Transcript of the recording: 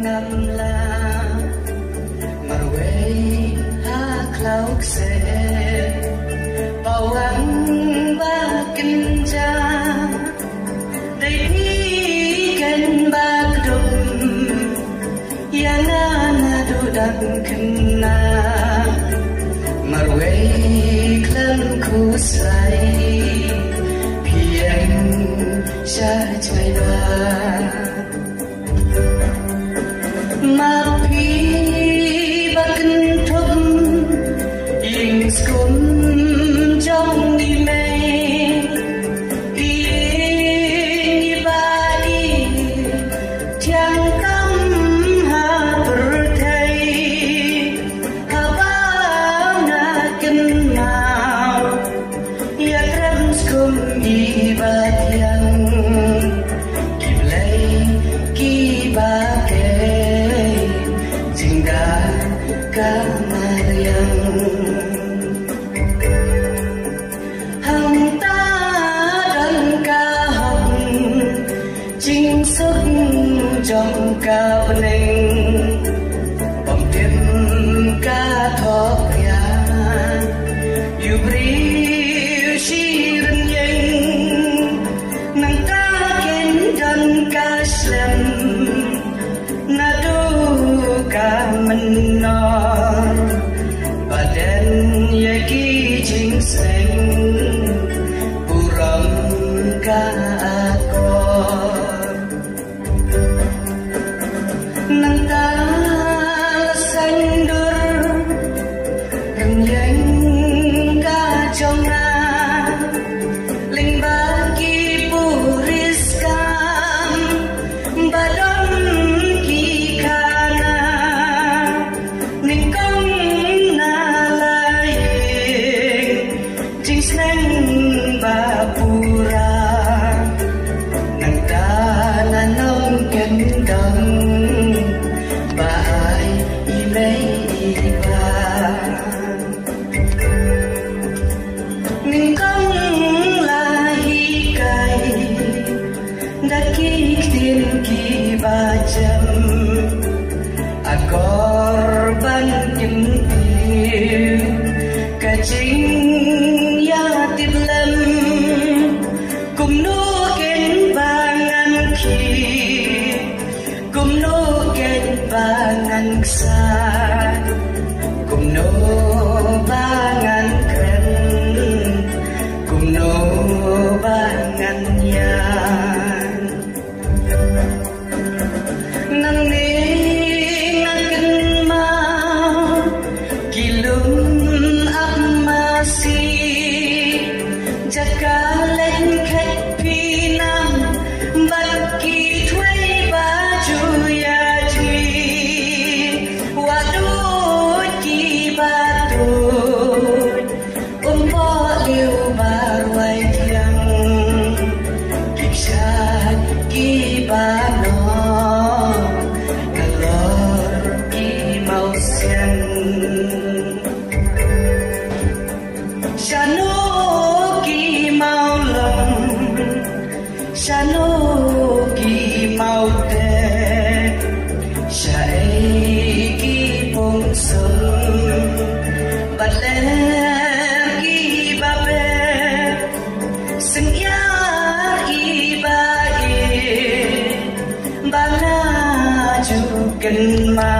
ngâm la marway ha cloud se bawang ba kinja dei kan ba dum yana na do dak kena marway klam ku sai pian sha chai ba ma pi bakin thum ing skum trong ni me i ba đi chang tâm ha per thai ha ba na kin mau ya tram skum i ba thiang ki play ki ba Kamayang hằng ta đăng ca hồng chính sức trong cao ninh bằng tiếng ca thọ ya yêu bri shirin yang nang ta ken dan ka slem nadu ka menor badan yaki jing seng buram ka akor nang ta sandur yang ka trong na ling bagi puriskam badam ki kana ning kong na laing jing sneng ba pura nang ta na nong ken dang ba ai i lei ba ning kong la hi kai da ki tin ki ba jam korban intil kacing ya tiblam kumno ken bangan ki kumno ken bangan ksa kumno bangan kren kumno bangan yan nang Jaka lên khách phi nam bất kỳ thuê baju ya chi waduh ki batut umpo liu barwai tiang kiksat ki bano kalor ki mau sian shano Shano ki mau te shai ki pong sum batle ki ba pe sing ya i ba i ba na ju ken ma